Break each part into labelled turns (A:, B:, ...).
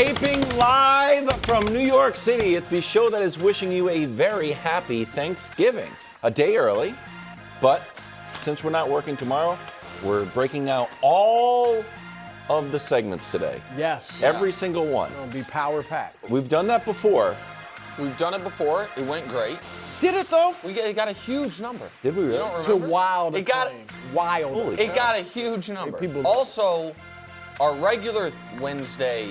A: Taping live from New York City. It's the show that is wishing you a very happy Thanksgiving. A day early, but since we're not working tomorrow, we're breaking down all of the segments today.
B: Yes.
A: Every single one.
B: It'll be power packed.
A: We've done that before.
C: We've done it before. It went great.
A: Did it though?
C: It got a huge number.
A: Did we really?
C: You don't
B: It's
C: remember?
B: a wild
C: It got
B: acclaim. Wild.
A: Holy
C: It got a huge number.
B: People-
C: Also, our regular Wednesday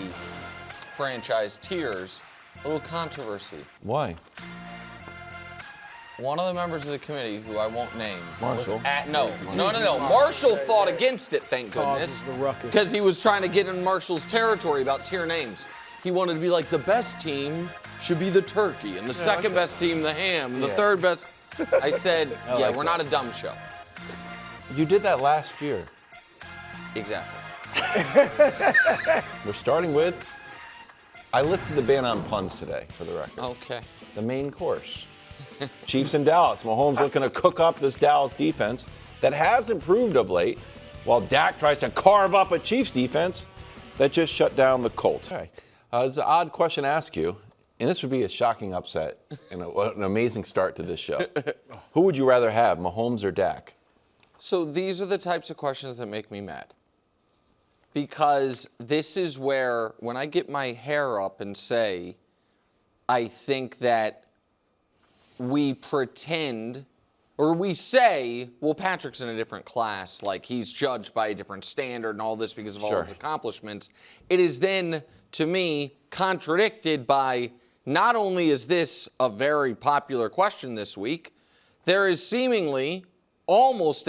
C: franchise tiers, a little controversy.
A: Why?
C: One of the members of the committee, who I won't name,
A: Marshall.
C: was at no. Marshall fought against it, thank goodness,
B: Causes the ruckus.
C: because he was trying to get in Marshall's territory about tier names. He wanted to be like, the best team should be the turkey, and the second best team the ham, and the third best. I said,
A: like
C: we're not a dumb show.
A: You did that last year.
C: Exactly.
A: We're starting with, I lifted the ban on puns today, for the record.
C: Okay.
A: The main course. Chiefs in Dallas. Mahomes looking to cook up this Dallas defense that has improved of late, while Dak tries to carve up a Chiefs defense that just shut down the Colts. Okay. It's an odd question to ask you, and this would be a shocking upset and an amazing start to this show. Who would you rather have, Mahomes or Dak?
C: So these are the types of questions that make me mad. Because this is where, when I get my hair up and say, I think that we pretend, or we say, well, Patrick's in a different class, like he's judged by a different standard and all this because of all his accomplishments. It is then, to me, contradicted by, not only is this a very popular question this week, there is seemingly almost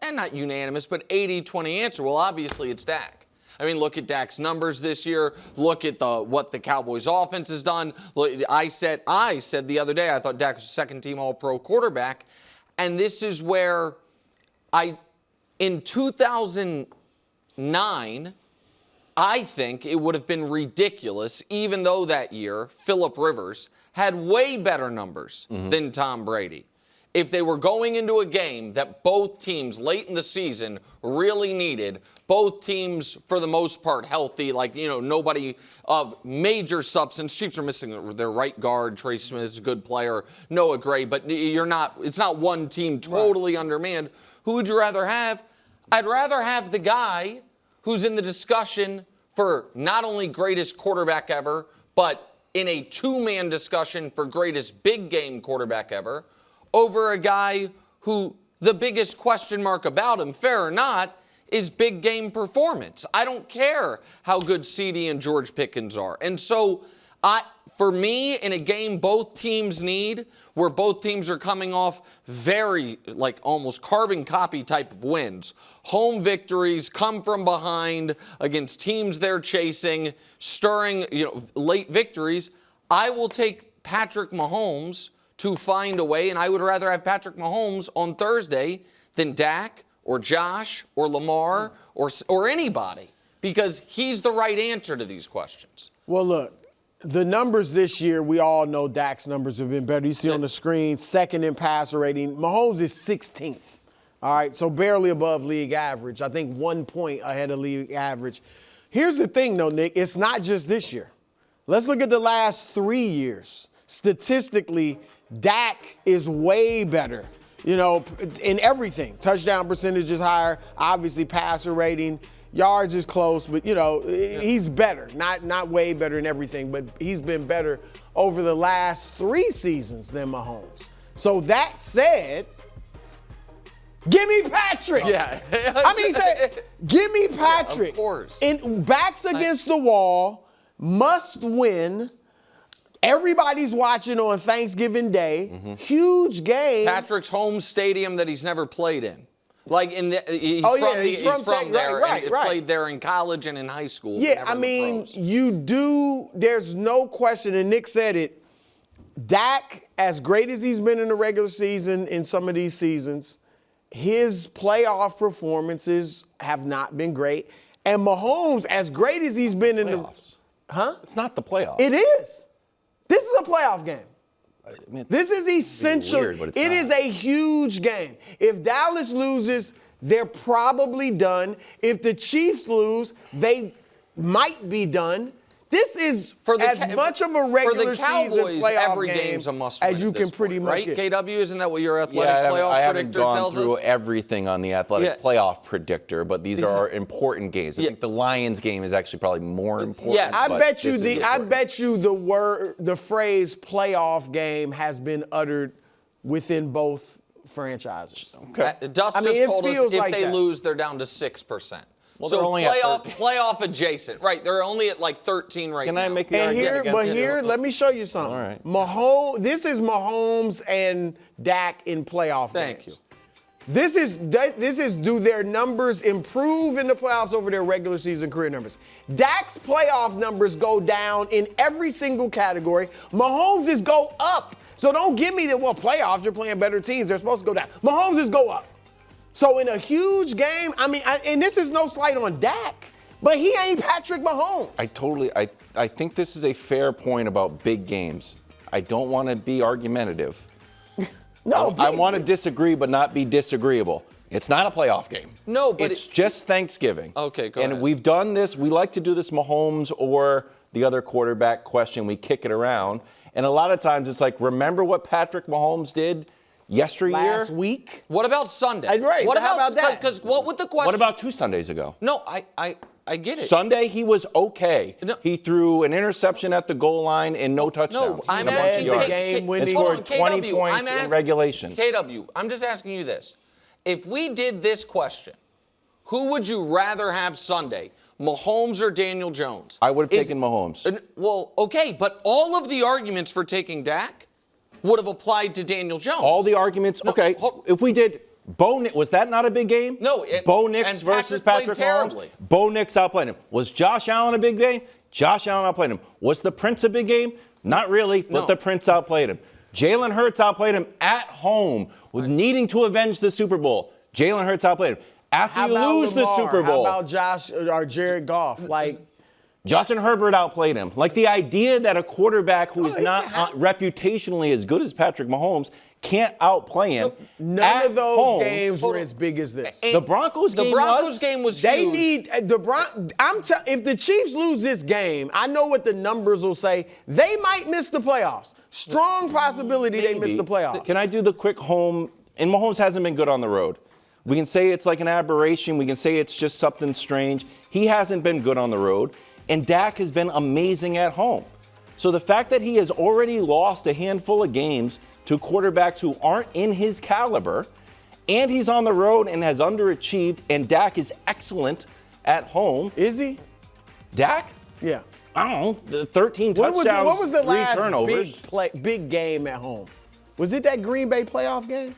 C: and not unanimous, but 80-20 answer. Well, obviously it's Dak. I mean, look at Dak's numbers this year. Look at what the Cowboys offense has done. Look, I said the other day I thought Dak was a second-team All-Pro quarterback, and this is where in 2009, I think it would have been ridiculous, even though that year Phillip Rivers had way better numbers than Tom Brady. If they were going into a game that both teams late in the season really needed, both teams for the most part healthy, like, nobody of major substance. Chiefs are missing their right guard. Trey Smith is a good player. Noah Gray, but it's not one team totally undermanned. Who would you rather have? I'd rather have the guy who's in the discussion for not only greatest quarterback ever, but in a two-man discussion for greatest big game quarterback ever, over a guy who the biggest question mark about him, fair or not, is big game performance. I don't care how good CD and George Pickens are. And so, for me, in a game both teams need, where both teams are coming off very, almost carbon copy type of wins, home victories, come from behind against teams they're chasing, stirring, late victories, I will take Patrick Mahomes to find a way, and I would rather have Patrick Mahomes on Thursday than Dak or Josh or Lamar or anybody, because he's the right answer to these questions.
B: Well, look, the numbers this year, we all know Dak's numbers have been better. You see on the screen, second in passer rating. Mahomes is 16th. All right, so barely above league average. I think 1 point ahead of league average. Here's the thing, though, Nick. It's not just this year. Let's look at the last 3 years. Statistically, Dak is way better, in everything. Touchdown percentage is higher. Obviously, passer rating, yards is close, but, he's better. Not way better in everything, but he's been better over the last 3 seasons than Mahomes. So that said, give me Patrick.
C: Yeah.
B: Give me Patrick.
C: Yeah, of course.
B: And backs against the wall, must win. Everybody's watching on Thanksgiving Day. Huge game.
C: Patrick's home stadium that he's never played in. He's from there.
B: Right.
C: Played there in college and in high school.
B: Yeah, there's no question, and Nick said it, Dak, as great as he's been in the regular season in some of these seasons, his playoff performances have not been great. And Mahomes, as great as he's been in
A: playoffs. It's not the playoffs.
B: It is. This is a playoff game. This is essential.
A: Weird, but it's
B: it
A: not.
B: is a huge game. If Dallas loses, they're probably done. If the Chiefs lose, they might be done. This is as much of a regular season playoff game as you can pretty much
C: get.
B: Right,
C: KW, isn't that what your athletic playoff predictor tells us?
A: I haven't gone through everything on the athletic playoff predictor, but these are important games. I think the Lions game is actually probably more important.
B: Yes, I bet you the phrase playoff game has been uttered within both franchises.
C: Okay. Dustin told us if they lose, they're down to 6%. Well, so only playoff adjacent, right? They're only at like 13 right now.
A: Can I make the argument?
B: Here, let me show you something.
A: All right.
B: This is Mahomes and Dak in playoff games.
C: Thank you.
B: This is do their numbers improve in the playoffs over their regular season career numbers? Dak's playoff numbers go down in every single category. Mahomes' go up. So don't give me that, playoffs, you're playing better teams. They're supposed to go down. Mahomes' go up. So in a huge game, and this is no slight on Dak, but he ain't Patrick Mahomes.
A: I think this is a fair point about big games. I don't want to be argumentative.
B: No,
A: I want to disagree, but not be disagreeable. It's not a playoff game.
C: No, but
A: it's just Thanksgiving.
C: Okay, go ahead.
A: And we've done this. We like to do this Mahomes or the other quarterback question. We kick it around. And a lot of times it's like, remember what Patrick Mahomes did yesteryear?
B: Last week?
C: What about Sunday?
B: Right.
C: What
B: how about that?
C: Because what with the question?
A: What about 2 Sundays ago?
C: No, I get it.
A: Sunday, he was okay.
C: No.
A: He threw an interception at the goal line and no touchdowns.
C: No, I'm asking
B: the game winning.
A: He scored 20 points in regulation.
C: KW, I'm just asking you this. If we did this question, who would you rather have Sunday, Mahomes or Daniel Jones?
A: I would have taken Mahomes.
C: Well, okay, but all of the arguments for taking Dak would have applied to Daniel Jones.
A: All the arguments, okay. If we did was that not a big game?
C: No.
A: Bo Nix versus Patrick Mahomes. Bo Nix outplayed him. Was Josh Allen a big game? Josh Allen outplayed him. Was the Prince a big game? Not really, but the Prince outplayed him. Jalen Hurts outplayed him at home with needing to avenge the Super Bowl. Jalen Hurts outplayed him. After you lose the Super Bowl.
B: How about Josh or Jared Goff?
A: Justin Herbert outplayed him. Like the idea that a quarterback who is not reputationally as good as Patrick Mahomes can't outplay him.
B: None of those games were as big as this.
A: The Broncos game was
B: They
A: huge.
B: need if the Chiefs lose this game, I know what the numbers will say. They might miss the playoffs. Strong possibility they miss the playoffs.
A: Can I do the quick home? And Mahomes hasn't been good on the road. We can say it's like an aberration. We can say it's just something strange. He hasn't been good on the road. And Dak has been amazing at home. So the fact that he has already lost a handful of games to quarterbacks who aren't in his caliber, and he's on the road and has underachieved, and Dak is excellent at home.
B: Is he?
A: Dak?
B: Yeah.
A: I don't know. 13 touchdowns,
B: what was the
A: 3
B: last
A: turnovers.
B: big game at home? Was it that Green Bay playoff game?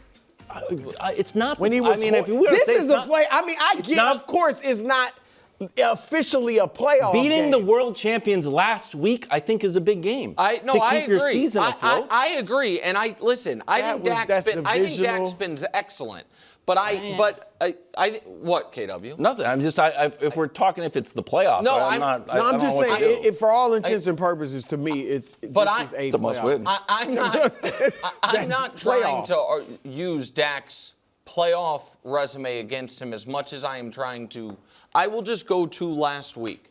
A: It's not.
B: When he was. This is a play. I get. Of course, it's not officially a playoff
A: beating
B: game.
A: the world champions last week, I think, is a big game.
C: I
A: keep your season afloat.
C: I agree, and I think Dak's been excellent. But what, KW?
A: Nothing. I'm just if we're talking if it's the playoffs.
C: No,
B: I'm just saying for all intents and purposes, to me, it's a
A: must win.
C: I'm not trying to use Dak's playoff resume against him as much as I am trying to. I will just go to last week,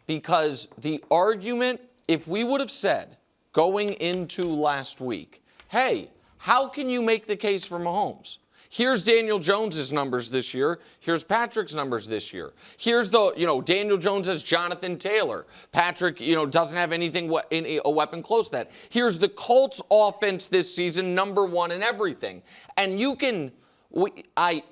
C: because the argument, if we would have said going into last week, hey, how can you make the case for Mahomes? Here's Daniel Jones's numbers this year. Here's Patrick's numbers this year. Here's Daniel Jones has Jonathan Taylor. Patrick, doesn't have anything a weapon close to that. Here's the Colts offense this season, number 1 in everything. And you can, I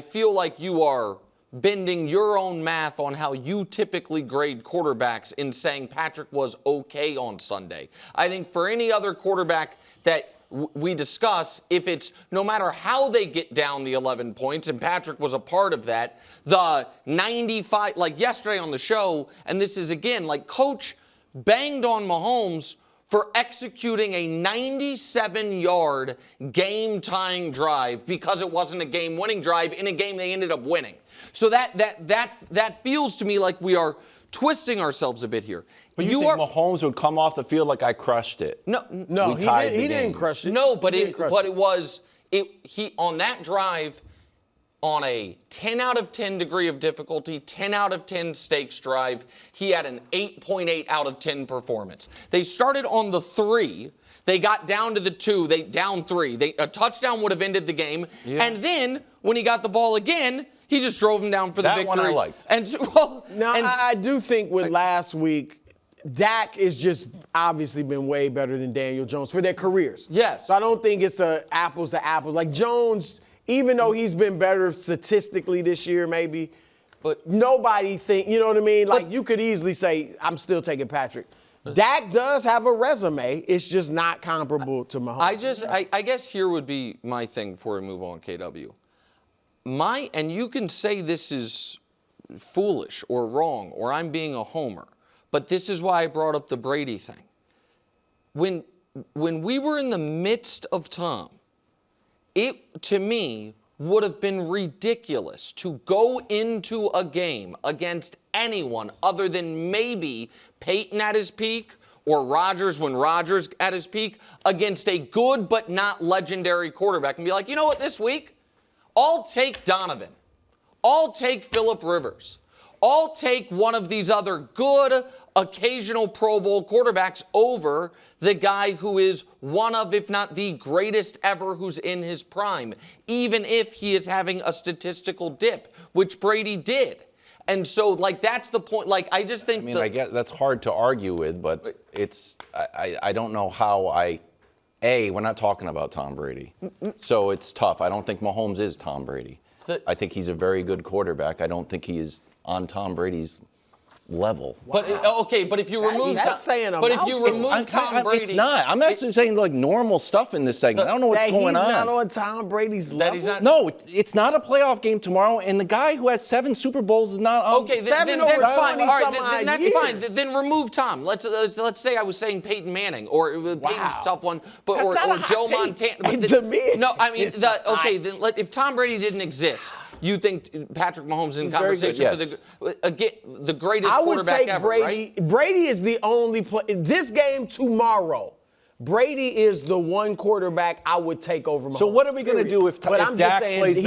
C: feel like you are bending your own math on how you typically grade quarterbacks in saying Patrick was okay on Sunday. I think for any other quarterback that we discuss, if it's no matter how they get down the 11 points, and Patrick was a part of that, the 95, like yesterday on the show, and this is again, like Coach banged on Mahomes for executing a 97-yard game-tying drive because it wasn't a game-winning drive in a game they ended up winning. So that feels to me like we are twisting ourselves a bit here.
A: But you think Mahomes would come off the field like I crushed it?
B: No, he didn't crush it.
C: No, but it was he on that drive. on a 10 out of 10 degree of difficulty, 10 out of 10 stakes drive. He had an 8.8 out of 10 performance. They started on the 3. They got down to the 2. They down 3. A touchdown would have ended the game. Yeah. And then when he got the ball again, he just drove him down for the victory.
A: That one I liked.
B: I do think with last week, Dak has just obviously been way better than Daniel Jones for their careers.
C: Yes.
B: So I don't think it's a apples to apples. Like Jones, even though he's been better statistically this year, maybe, but nobody you know what I mean? Like you could easily say, I'm still taking Patrick. Dak does have a resume. It's just not comparable to Mahomes.
C: I guess here would be my thing before we move on, KW. And you can say this is foolish or wrong or I'm being a homer, but this is why I brought up the Brady thing. When we were in the midst of Tom, it, to me, would have been ridiculous to go into a game against anyone other than maybe Peyton at his peak or Rodgers when Rodgers at his peak against a good but not legendary quarterback and be like, you know what, this week, I'll take Donovan. I'll take Phillip Rivers. I'll take one of these other good occasional Pro Bowl quarterbacks over the guy who is one of, if not the greatest ever who's in his prime, even if he is having a statistical dip, which Brady did. And so, like, that's the point. Like, I just think
A: I guess that's hard to argue with, but I don't know how we're not talking about Tom Brady. So it's tough. I don't think Mahomes is Tom Brady. I think he's a very good quarterback. I don't think he is on Tom Brady's level.
C: But but if you remove Tom Brady,
A: it's not. I'm actually saying like normal stuff in this segment. I don't know what's going on.
B: He's not on Tom Brady's level.
A: No, it's not a playoff game tomorrow, and the guy who has 7 Super Bowls is not on.
C: Okay, then that's fine. All right, then that's fine. Then remove Tom. Let's say I was saying Peyton Manning or Peyton's a tough one, but or Joe Montana.
B: To me,
C: no, I mean then if Tom Brady didn't exist, you think Patrick Mahomes in conversation for the greatest quarterback ever,
B: Brady.
C: Right?
B: Brady is the only this game tomorrow. Brady is the one quarterback I would take over Mahomes.
A: So what are we going to do if Dak plays?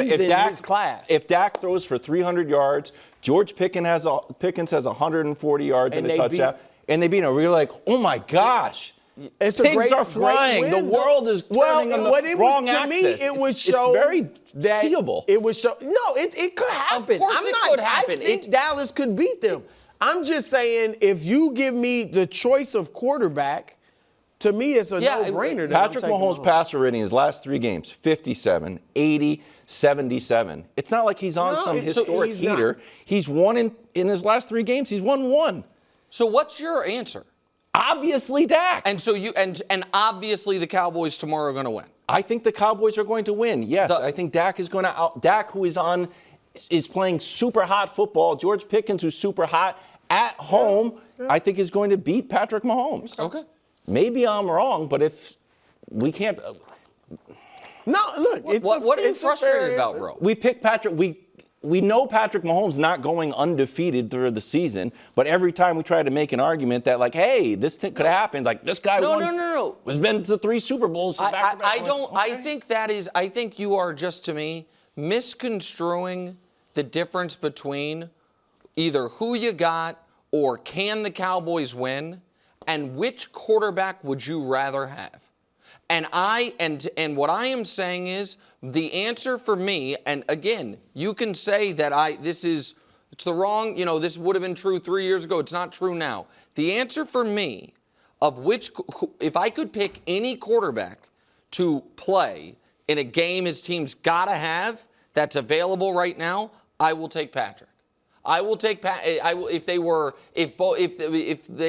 A: If Dak throws for 300 yards, George Pickens has 140 yards and a touchdown, and they beat him. We're like, oh my gosh. Pigs are flying. The world is turning on the wrong axis.
B: To me, it would show
A: it's very seeable.
B: It would show. No, it could happen.
C: Of course, it could happen.
B: I think Dallas could beat them. I'm just saying, if you give me the choice of quarterback, to me, it's a no-brainer.
A: Patrick Mahomes' passer rating in his last 3 games, 57, 80, 77. It's not like he's on some historic heater. He's won in his last 3 games. He's won 1.
C: So what's your answer?
A: Obviously, Dak.
C: And so and obviously the Cowboys tomorrow are going to win.
A: I think the Cowboys are going to win. Yes, I think Dak is going to Dak, who is playing super hot football. George Pickens, who's super hot at home, I think is going to beat Patrick Mahomes.
C: Okay.
A: Maybe I'm wrong, but if we can't.
B: No, look.
C: What are you frustrated about, bro?
A: We picked Patrick. We know Patrick Mahomes not going undefeated through the season, but every time we try to make an argument that, like, hey, this could happen, like this guy has been to 3 Super Bowls.
C: I think you are just, to me, misconstruing the difference between either who you got or can the Cowboys win and which quarterback would you rather have. And what I am saying is the answer for me, and again, you can say that it's the wrong, this would have been true 3 years ago. It's not true now. The answer for me if I could pick any quarterback to play in a game his team's got to have that's available right now, I will take Patrick. I will take if they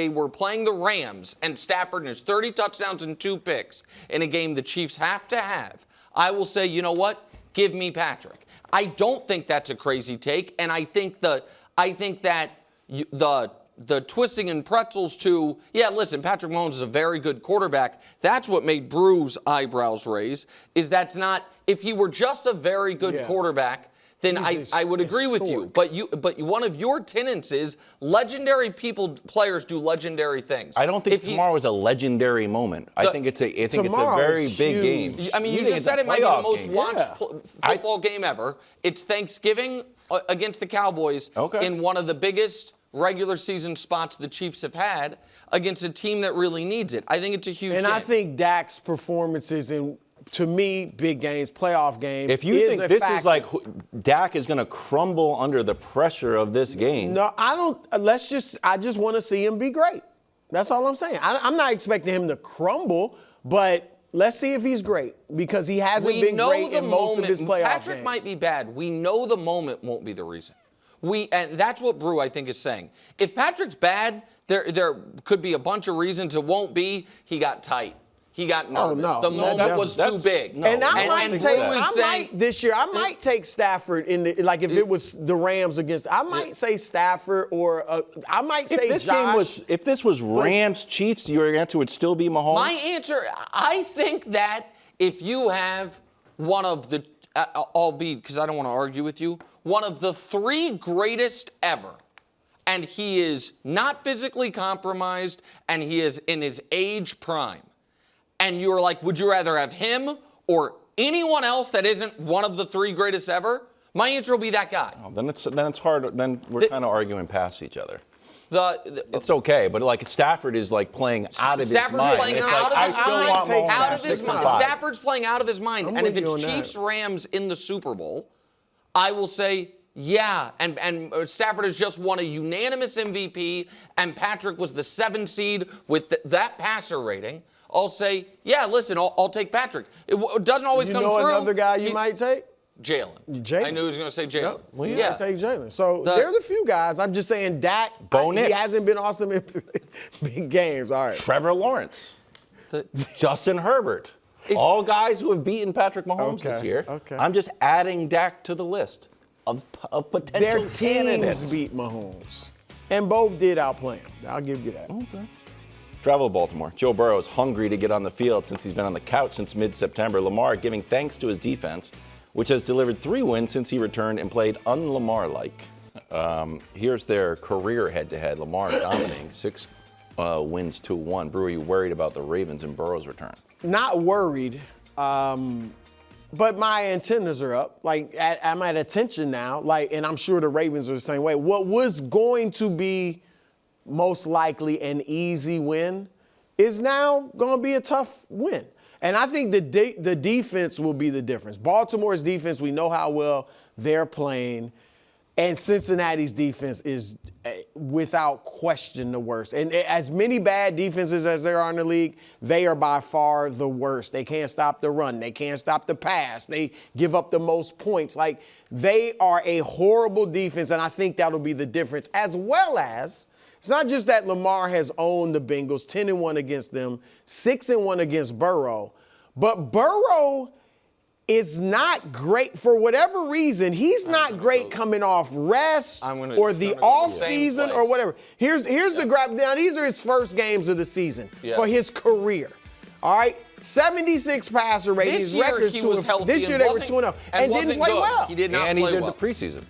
C: were playing the Rams and Stafford has 30 touchdowns and 2 picks in a game the Chiefs have to have, I will say, you know what? Give me Patrick. I don't think that's a crazy take, and I think that the twisting and pretzels to, listen, Patrick Mahomes is a very good quarterback. That's what made Brew's eyebrows raise. That's not, if he were just a very good quarterback, then I would agree with you. But one of your tenets is legendary players do legendary things.
A: I don't think tomorrow is a legendary moment. I think it's a very big game.
C: I mean, you just said it might be the most watched football game ever. It's Thanksgiving against the Cowboys in one of the biggest regular season spots the Chiefs have had against a team that really needs it. I think it's a huge game.
B: I think Dak's performances in, to me, big games, playoff games.
A: If you think this is like Dak is going to crumble under the pressure of this game.
B: No, I don't. I just want to see him be great. That's all I'm saying. I'm not expecting him to crumble, but let's see if he's great because he hasn't been great in most of his playoff
C: Patrick
B: games.
C: might be bad. We know the moment won't be the reason. And that's what Brew, I think, is saying. If Patrick's bad, there could be a bunch of reasons. It won't be he got tight. He got nervous.
B: Oh, no.
C: The moment was too big.
B: No, and this year, I might take Stafford in the, like if it was the Rams against, I might say Stafford or I might say Josh.
A: If this was Rams Chiefs, your answer would still be Mahomes?
C: My answer, I think that if you have one of the, albeit because I don't want to argue with you, one of the 3 greatest ever, and he is not physically compromised, and he is in his age prime, and you're like, would you rather have him or anyone else that isn't one of the 3 greatest ever? My answer will be that guy.
A: Oh, then it's hard. Then we're kind of arguing past each other. It's okay, but like Stafford is like playing out of his mind.
C: Stafford's playing out of his mind.
A: Stafford's
C: playing out of his mind. And if it's Chiefs-Rams in the Super Bowl, I will say, yeah. And Stafford has just won a unanimous MVP, and Patrick was the 7 seed with that passer rating. I'll say, yeah, listen, I'll take Patrick. It doesn't always come true.
B: You know another guy you might take?
C: Jalen. I knew he was going to say Jalen.
B: Yep. Well, yeah, take Jalen. So there's a few guys. I'm just saying Dak, he hasn't been awesome in big games. All right.
A: Trevor Lawrence. Justin Herbert. All guys who have beaten Patrick Mahomes this year.
B: Okay.
A: I'm just adding Dak to the list of potential
B: Their
A: candidates.
B: teams beat Mahomes. And both did outplay him. I'll give you that.
A: Okay. Travel to Baltimore. Joe Burrow is hungry to get on the field since he's been on the couch since mid-September. Lamar giving thanks to his defense, which has delivered 3 wins since he returned and played un-Lamar-like. Here's their career head-to-head. Lamar dominating 6 wins to 1. Brew, are you worried about the Ravens and Burrow's return?
B: Not worried, but my antennas are up. Like, I'm at attention now. Like, and I'm sure the Ravens are the same way. What was going to be most likely an easy win is now going to be a tough win. And I think the defense will be the difference. Baltimore's defense, we know how well they're playing. And Cincinnati's defense is, without question, the worst. And as many bad defenses as there are in the league, they are by far the worst. They can't stop the run. They can't stop the pass. They give up the most points. Like, they are a horrible defense, and I think that'll be the difference. As well as, it's not just that Lamar has owned the Bengals, 10-1 against them, 6-1 against Burrow, but Burrow is not great for whatever reason. He's not great coming off rest or the off season or whatever. Here's the graph down. These are his first games of the season for his career. All right, 76 passer rating.
C: This year he was healthy.
B: This year they were 2-0 and didn't play well.
C: He did not
A: and
C: play well.
A: he did the preseason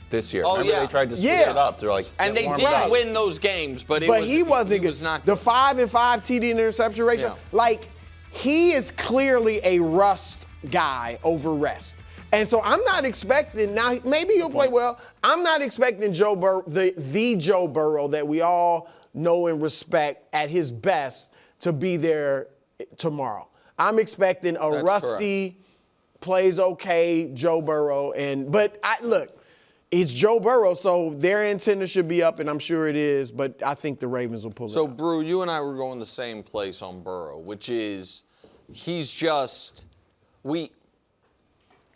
A: this year.
C: Oh,
A: Remember they tried to split it up. They're like,
C: and they did win those games, but
B: he wasn't good. The 5 and 5 TD interception ratio, like, he is clearly a rust guy over rest. And so I'm not expecting, now maybe he'll play well. I'm not expecting Joe Burrow, the Joe Burrow that we all know and respect at his best to be there tomorrow. I'm expecting a rusty, plays okay Joe Burrow. But look, it's Joe Burrow, so their antenna should be up, and I'm sure it is, but I think the Ravens will pull it out.
C: So, Brew, you and I were going the same place on Burrow, which is he's just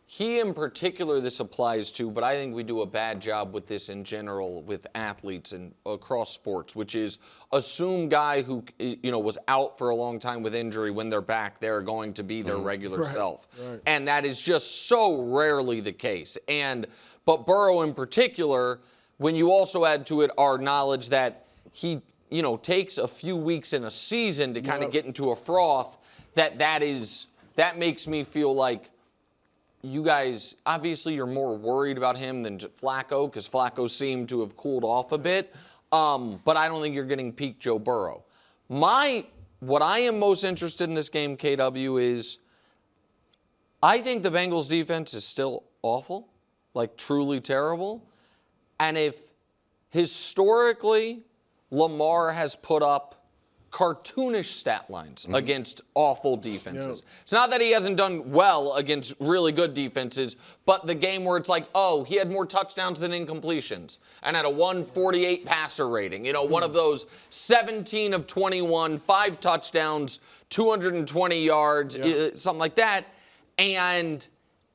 C: he in particular this applies to, but I think we do a bad job with this in general with athletes and across sports, which is assume guy who was out for a long time with injury, when they're back, they're going to be their regular self. Right. And that is just so rarely the case. But Burrow in particular, when you also add to it our knowledge that he takes a few weeks in a season to kind of get into a froth, that makes me feel like you guys, obviously you're more worried about him than Flacco because Flacco seemed to have cooled off a bit. But I don't think you're getting peak Joe Burrow. What I am most interested in this game, KW, is I think the Bengals defense is still awful, like truly terrible. And if historically Lamar has put up cartoonish stat lines against awful defenses. Yeah. It's not that he hasn't done well against really good defenses, but the game where it's like, oh, he had more touchdowns than incompletions and had a 148 passer rating. You know, one of those 17 of 21, 5 touchdowns, 220 yards, something like that. And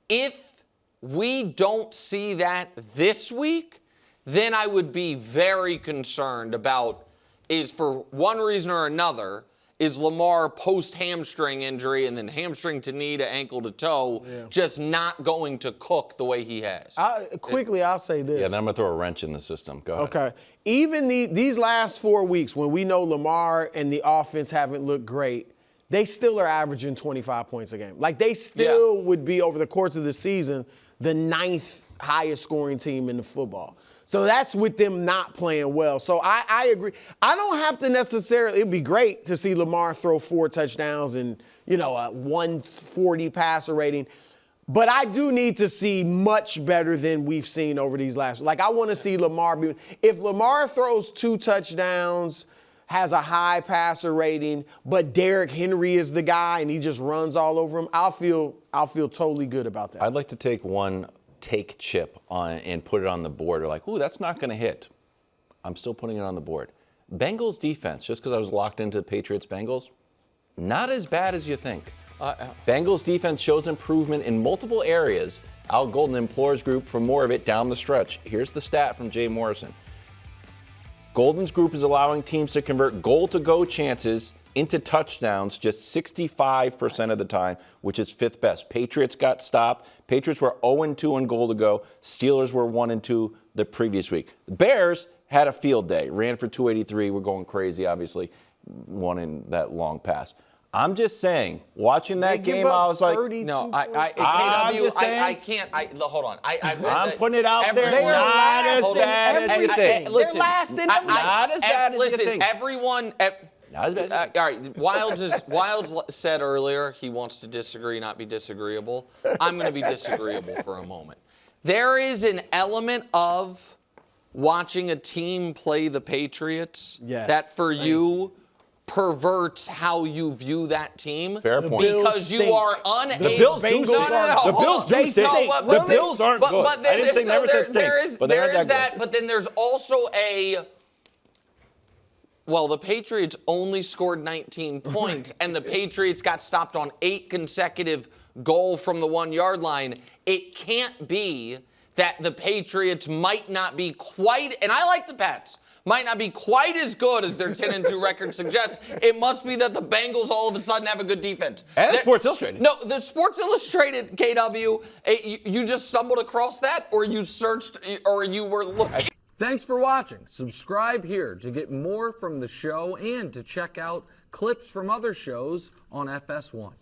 C: if we don't see that this week, then I would be very concerned about is for one reason or another, is Lamar post-hamstring injury and then hamstring to knee to ankle to toe just not going to cook the way he has?
B: I'll say this.
A: Yeah, then I'm going to throw a wrench in the system. Go ahead.
B: Okay. Even these last 4 weeks, when we know Lamar and the offense haven't looked great, they still are averaging 25 points a game. Like, they still would be, over the course of the season, the 9th highest scoring team in the football. So that's with them not playing well. So I agree. I don't have to necessarily – it'd be great to see Lamar throw 4 touchdowns and, you know, a 140 passer rating. But I do need to see much better than we've seen over these last – like, I want to see Lamar be – if Lamar throws 2 touchdowns, has a high passer rating, but Derrick Henry is the guy and he just runs all over him, I'll feel totally good about that.
A: I'd like to take one – take chip on and put it on the board. Or like, ooh, that's not going to hit. I'm still putting it on the board. Bengals defense, just because I was locked into Patriots-Bengals, not as bad as you think. Bengals defense shows improvement in multiple areas. Al Golden implores group for more of it down the stretch. Here's the stat from Jay Morrison. Golden's group is allowing teams to convert goal-to-go chances into touchdowns just 65% of the time, which is 5th best. Patriots got stopped. Patriots were 0-2 on goal to go. Steelers were 1-2 the previous week. The Bears had a field day. Ran for 283. We're going crazy, obviously, won in that long pass. I'm just saying, watching that game, I was like,
C: no, I can't. Hold on.
A: I'm putting it out there. Not as bad as you think.
C: Listen,
A: not as bad as you think.
C: Everyone. All right, Wilds said earlier he wants to disagree, not be disagreeable. I'm going to be disagreeable for a moment. There is an element of watching a team play the Patriots that for you perverts how you view that team.
A: Fair point.
C: Because you are unable.
A: The Bills do stink. The Bills do stink. The Bills aren't good. I didn't think never said stink. But
C: there is that. But then there's also well, the Patriots only scored 19 points, and the Patriots got stopped on 8 consecutive goal from the 1-yard line. It can't be that the Patriots might not be quite, and I like the Pats, might not be quite as good as their 10-2 record suggests. It must be that the Bengals all of a sudden have a good defense.
A: And Sports Illustrated.
C: No, the Sports Illustrated, KW, you just stumbled across that, or you searched, or you were looking. Thanks for watching. Subscribe here to get more from the show and to check out clips from other shows on FS1.